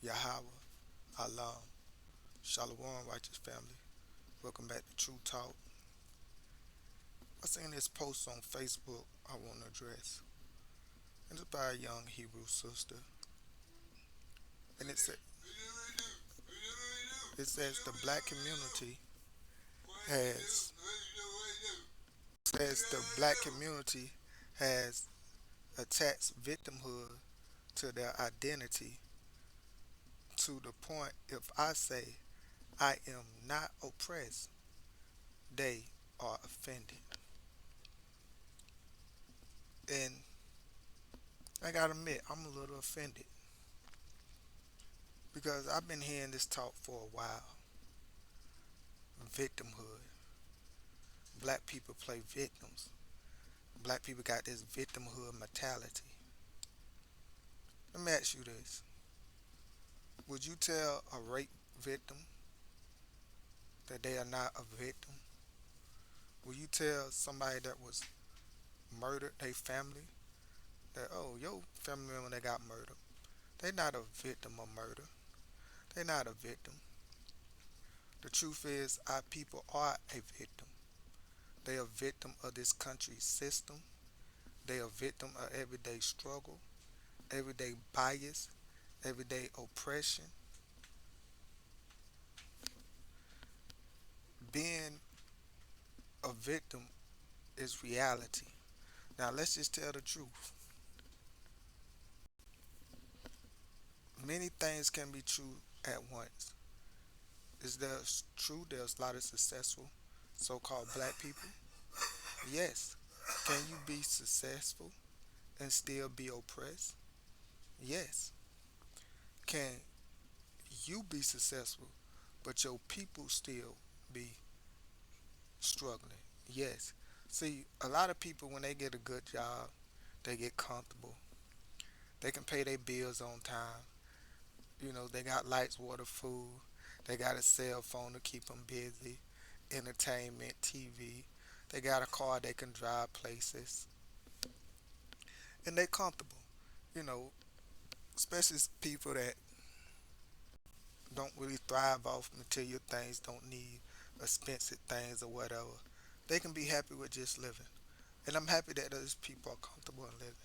Yahweh, Allah, Shalom, righteous family. Welcome back to True Talk. I seen this post on Facebook I want to address. It's by a young Hebrew sister, and it says the black community has says the black community has attached victimhood to their identity to the point if I say I am not oppressed, they are offended. And I gotta admit, I'm a little offended because I've been hearing this talk for a while. Victimhood. Black people play victims. Black people got this victimhood mentality. Let me ask you this. Would you tell a rape victim that they are not a victim? Will you tell somebody that was murdered, their family, that, oh, your family member that got murdered, they not a victim of murder. They not a victim. The truth is, our people are a victim. They are victim of this country's system. They are victim of everyday struggle, everyday bias, everyday oppression. Being a victim is reality. Now let's just tell the truth. Many things can be true at once. Is there true there's a lot of successful so-called black people? Yes. Can you be successful and still be oppressed? Yes. Can you be successful but your people still be struggling? Yes. See, a lot of people when they get a good job, they get comfortable. They can pay their bills on time. They got lights, water, food. They got a cell phone to keep them busy, entertainment, TV. They got a car they can drive places, and they comfortable. You know, especially people that don't really thrive off material things, don't need expensive things or whatever. They can be happy with just living, and I'm happy that those people are comfortable in living.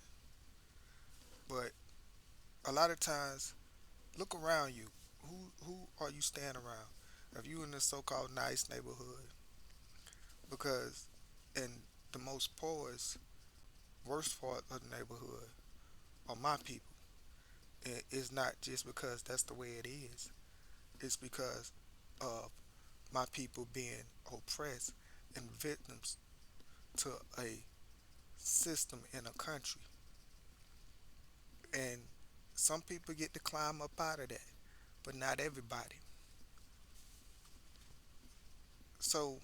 But a lot of times, look around you. Who are you staying around? If you in a so-called nice neighborhood, because in the most poorest, worst part of the neighborhood are my people. And it's not just because that's the way it is. It's because of my people being oppressed and victims to a system in a country. And some people get to climb up out of that, but not everybody. So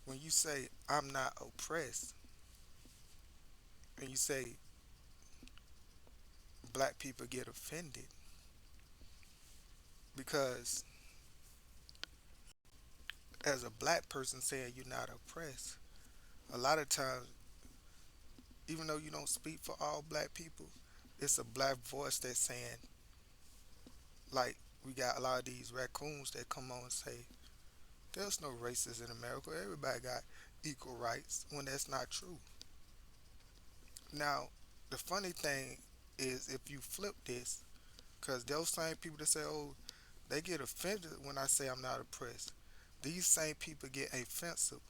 when you say I'm not oppressed, and you say black people get offended because as a black person saying you're not oppressed, a lot of times, even though you don't speak for all black people, it's a black voice that's saying, like, we got a lot of these raccoons that come on and say, there's no racists in America. Everybody got equal rights when that's not true. Now, the funny thing is if you flip this, because those same people that say, oh, they get offended when I say I'm not oppressed. These same people get offensive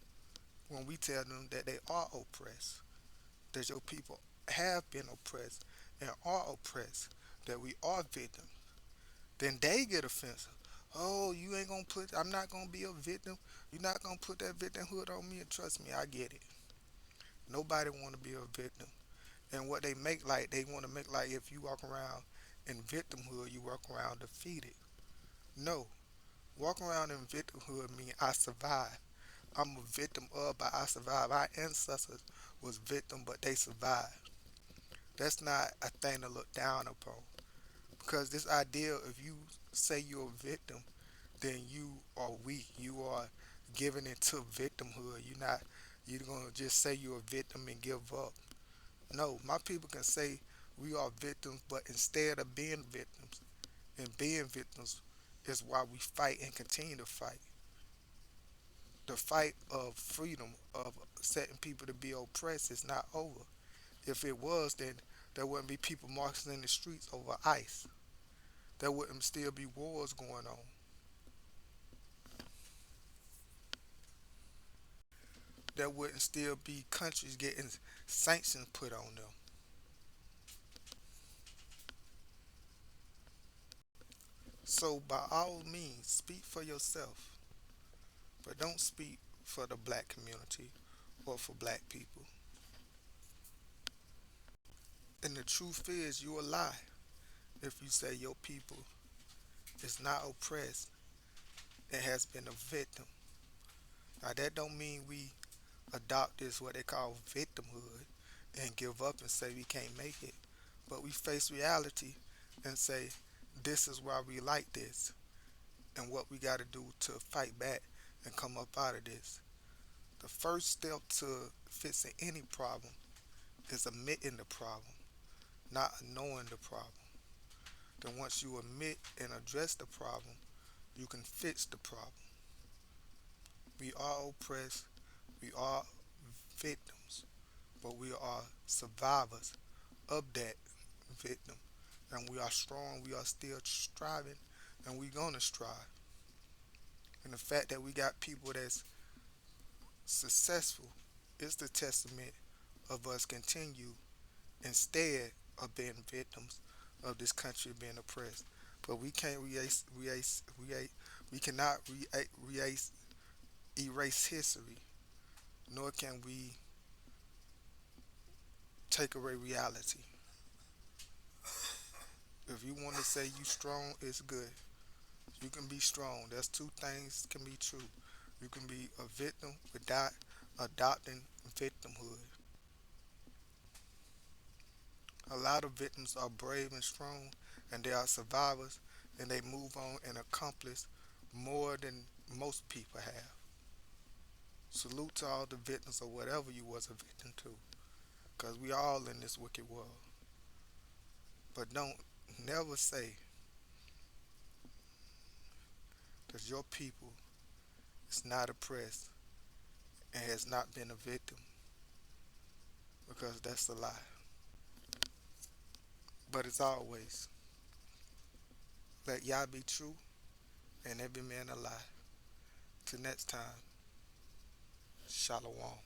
when we tell them that they are oppressed, that your people have been oppressed and are oppressed, that we are victims. Then they get offensive. Oh, you ain't gonna put, I'm not gonna be a victim. You're not gonna put that victimhood on me, and trust me, I get it. Nobody wanna be a victim. And what they make like, they wanna make like if you walk around in victimhood, you walk around defeated. No. Walk around in victimhood mean I survived. I'm a victim of, but I survived. Our ancestors was victim, but they survived. That's not a thing to look down upon. Because this idea, if you say you're a victim, then you are weak. You are giving into victimhood. You're gonna just say you're a victim and give up. No, my people can say we are victims, but instead of being victims, And being victims is why we fight and continue to fight. The fight of freedom, of setting people to be oppressed, is not over. If it was, then there wouldn't be people marching in the streets over ICE. There wouldn't still be wars going on. There wouldn't still be countries getting sanctions put on them. So, by all means, speak for yourself, but don't speak for the black community or for black people. And the truth is, you a lie if you say your people is not oppressed and has been a victim. Now, that don't mean we adopt this what they call victimhood and give up and say we can't make it. But we face reality and say, this is why we like this and what we got to do to fight back and come up out of this. The first step to fixing any problem is admitting the problem, not knowing the problem. Then once you admit and address the problem, you can fix the problem. We are oppressed, we are victims, but we are survivors of that victim. And we are strong, we are still striving, and we gonna strive. And the fact that we got people that's successful is the testament of us continue instead of being victims of this country being oppressed. But we can't we cannot erase history, nor can we take away reality. If you want to say you strong, it's good. You can be strong. There's two things can be true. You can be a victim without adopting victimhood. A lot of victims are brave and strong, and they are survivors, and they move on and accomplish more than most people have. Salute to all the victims of whatever you was a victim to, because we all in this wicked world. But don't never say that your people is not oppressed and has not been a victim, because that's a lie. But as always, let Yah be true and every man a lie. Till next time, Shalom.